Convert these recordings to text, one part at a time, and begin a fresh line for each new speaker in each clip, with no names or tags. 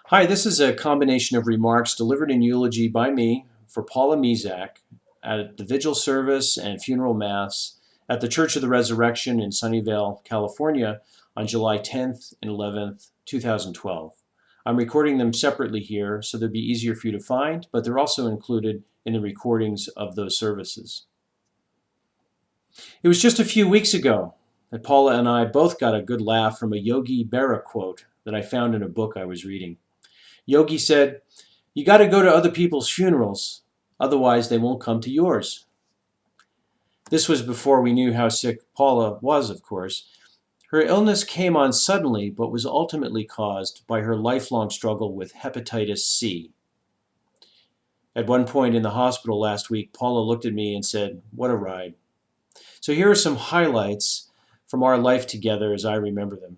Hi, this is a combination of remarks delivered in eulogy by me for Paula Mezak at the Vigil service and funeral mass at the Church of the Resurrection in Sunnyvale, California on July 10th and 11th, 2012. I'm recording them separately here so they'll be easier for you to find, but they're also included in the recordings of those services. It was just a few weeks ago that Paula and I both got a good laugh from a Yogi Berra quote that I found in a book I was reading. Yogi said, "You got to go to other people's funerals, otherwise they won't come to yours." This was before we knew how sick Paula was, of course. Her illness came on suddenly, but was ultimately caused by her lifelong struggle with hepatitis C. At one point in the hospital last week, Paula looked at me and said, "What a ride." So here are some highlights from our life together as I remember them.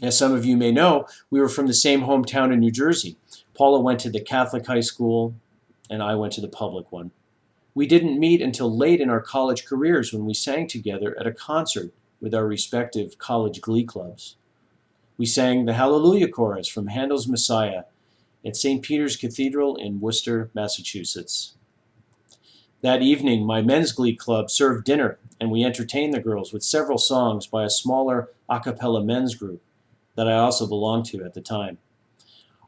As some of you may know, we were from the same hometown in New Jersey. Paula went to the Catholic high school, and I went to the public one. We didn't meet until late in our college careers when we sang together at a concert with our respective college glee clubs. We sang the Hallelujah Chorus from Handel's Messiah at St. Peter's Cathedral in Worcester, Massachusetts. That evening, my men's glee club served dinner, and we entertained the girls with several songs by a smaller a cappella men's group that I also belonged to at the time.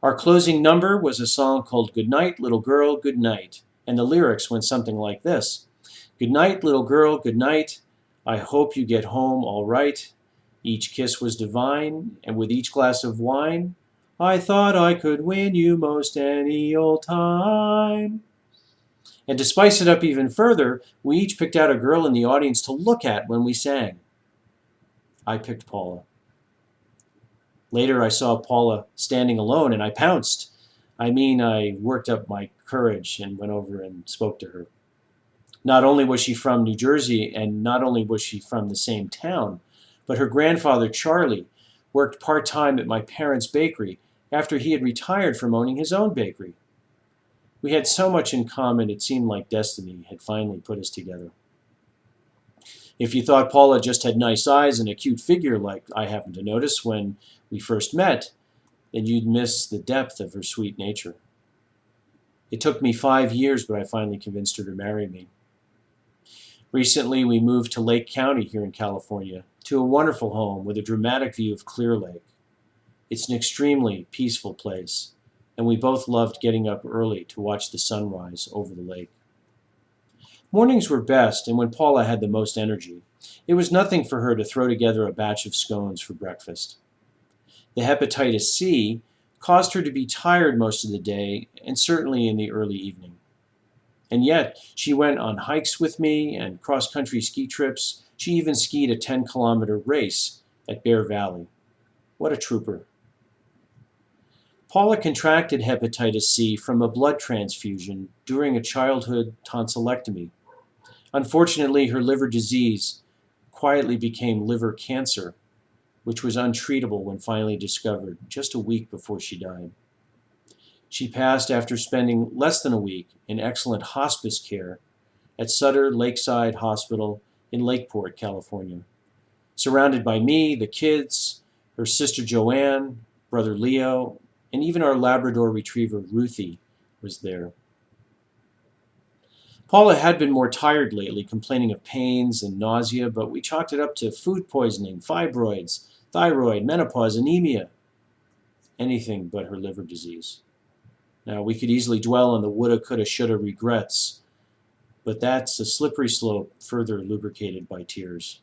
Our closing number was a song called "Good Night, Little Girl, Good Night," and the lyrics went something like this. "Good night, little girl, good night. I hope you get home all right. Each kiss was divine, and with each glass of wine, I thought I could win you most any old time." And to spice it up even further, we each picked out a girl in the audience to look at when we sang. I picked Paula. Later, I saw Paula standing alone, and I pounced. I worked up my courage and went over and spoke to her. Not only was she from New Jersey, and not only was she from the same town, but her grandfather, Charlie, worked part-time at my parents' bakery after he had retired from owning his own bakery. We had so much in common, it seemed like destiny had finally put us together. If you thought Paula just had nice eyes and a cute figure like I happened to notice when we first met, then you'd miss the depth of her sweet nature. It took me 5 years, but I finally convinced her to marry me. Recently, we moved to Lake County here in California, to a wonderful home with a dramatic view of Clear Lake. It's an extremely peaceful place, and we both loved getting up early to watch the sunrise over the lake. Mornings were best, and when Paula had the most energy. It was nothing for her to throw together a batch of scones for breakfast. The hepatitis C caused her to be tired most of the day, and certainly in the early evening. And yet, she went on hikes with me and cross-country ski trips. She even skied a 10-kilometer race at Bear Valley. What a trooper. Paula contracted hepatitis C from a blood transfusion during a childhood tonsillectomy. Unfortunately, her liver disease quietly became liver cancer, which was untreatable when finally discovered just a week before she died. She passed after spending less than a week in excellent hospice care at Sutter Lakeside Hospital in Lakeport, California, surrounded by me, the kids, her sister Joanne, brother Leo, and even our Labrador retriever Ruthie was there. Paula had been more tired lately, complaining of pains and nausea, but we chalked it up to food poisoning, fibroids, thyroid, menopause, anemia, anything but her liver disease. Now, we could easily dwell on the woulda, coulda, shoulda regrets, but that's a slippery slope further lubricated by tears.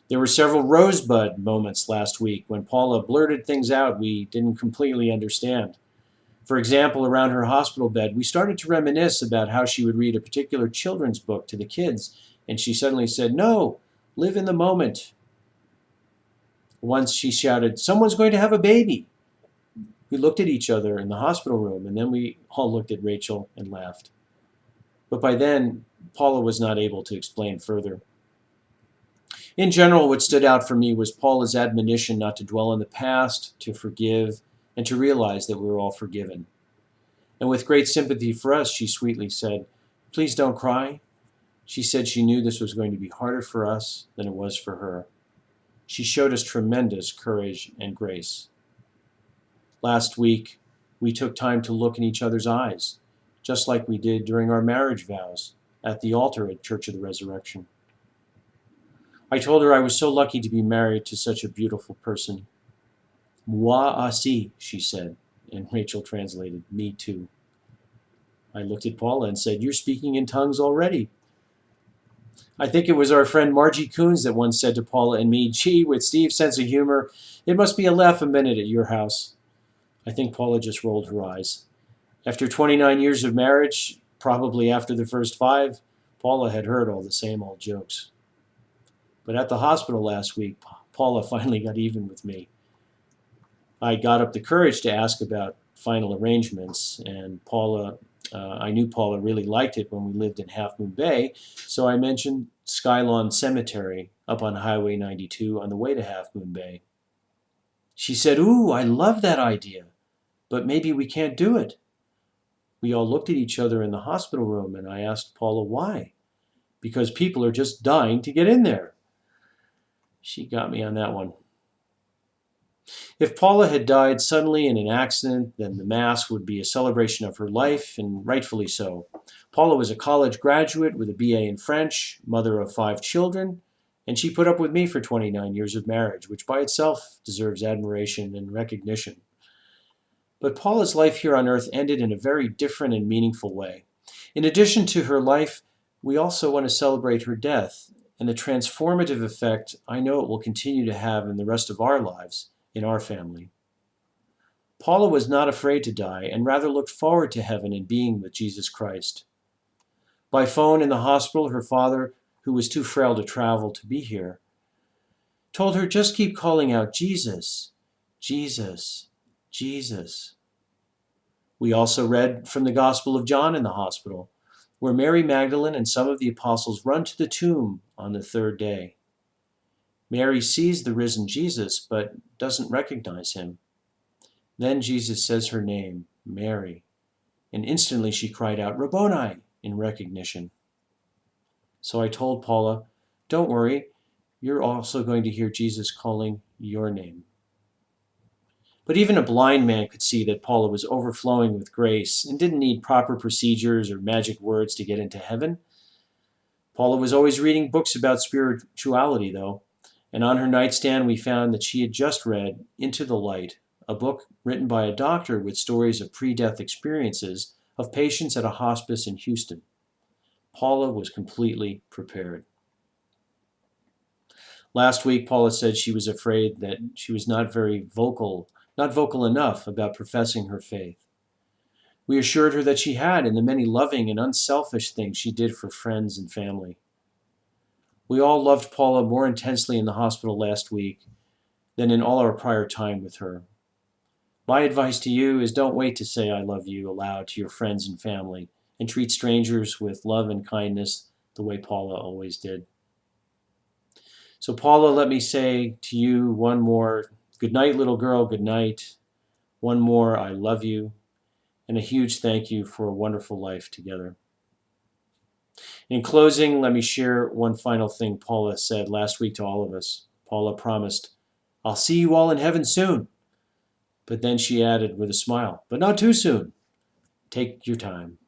There were several rosebud moments last week when Paula blurted things out we didn't completely understand. For example, around her hospital bed, we started to reminisce about how she would read a particular children's book to the kids, and she suddenly said, "No, live in the moment." Once she shouted, "Someone's going to have a baby." We looked at each other in the hospital room, and then we all looked at Rachel and laughed. But by then, Paula was not able to explain further. In general, what stood out for me was Paula's admonition not to dwell on the past, to forgive, and to realize that we were all forgiven. And with great sympathy for us, she sweetly said, "Please don't cry." She said she knew this was going to be harder for us than it was for her. She showed us tremendous courage and grace. Last week, we took time to look in each other's eyes, just like we did during our marriage vows at the altar at Church of the Resurrection. I told her I was so lucky to be married to such a beautiful person. Moi aussi, she said, and Rachel translated, me too. I looked at Paula and said, you're speaking in tongues already. I think it was our friend Margie Coons that once said to Paula and me, gee, with Steve's sense of humor, it must be a laugh a minute at your house. I think Paula just rolled her eyes. After 29 years of marriage, probably after the first 5, Paula had heard all the same old jokes. But at the hospital last week, Paula finally got even with me. I got up the courage to ask about final arrangements, and I knew Paula really liked it when we lived in Half Moon Bay, so I mentioned Skylawn Cemetery up on Highway 92 on the way to Half Moon Bay. She said, ooh, I love that idea, but maybe we can't do it. We all looked at each other in the hospital room, and I asked Paula why. Because people are just dying to get in there. She got me on that one. If Paula had died suddenly in an accident, then the Mass would be a celebration of her life, and rightfully so. Paula was a college graduate with a BA in French, mother of 5 children, and she put up with me for 29 years of marriage, which by itself deserves admiration and recognition. But Paula's life here on earth ended in a very different and meaningful way. In addition to her life, we also want to celebrate her death and the transformative effect I know it will continue to have in the rest of our lives, in our family. Paula was not afraid to die and rather looked forward to heaven and being with Jesus Christ. By phone in the hospital, her father, who was too frail to travel to be here, told her just keep calling out, Jesus, Jesus, Jesus. We also read from the Gospel of John in the hospital, where Mary Magdalene and some of the apostles run to the tomb on the 3rd day. Mary sees the risen Jesus, but doesn't recognize him. Then Jesus says her name, Mary, and instantly she cried out, Rabboni, in recognition. So I told Paula, don't worry, you're also going to hear Jesus calling your name. But even a blind man could see that Paula was overflowing with grace and didn't need proper procedures or magic words to get into heaven. Paula was always reading books about spirituality, though, and on her nightstand we found that she had just read Into the Light, a book written by a doctor with stories of pre-death experiences of patients at a hospice in Houston. Paula was completely prepared. Last week, Paula said she was afraid that she was not vocal enough about professing her faith. We assured her that she had in the many loving and unselfish things she did for friends and family. We all loved Paula more intensely in the hospital last week than in all our prior time with her. My advice to you is don't wait to say I love you aloud to your friends and family, and treat strangers with love and kindness the way Paula always did. So Paula, let me say to you one more, good night, little girl, good night. One more, I love you, and a huge thank you for a wonderful life together. In closing, let me share one final thing Paula said last week to all of us. Paula promised, I'll see you all in heaven soon. But then she added with a smile, but not too soon. Take your time.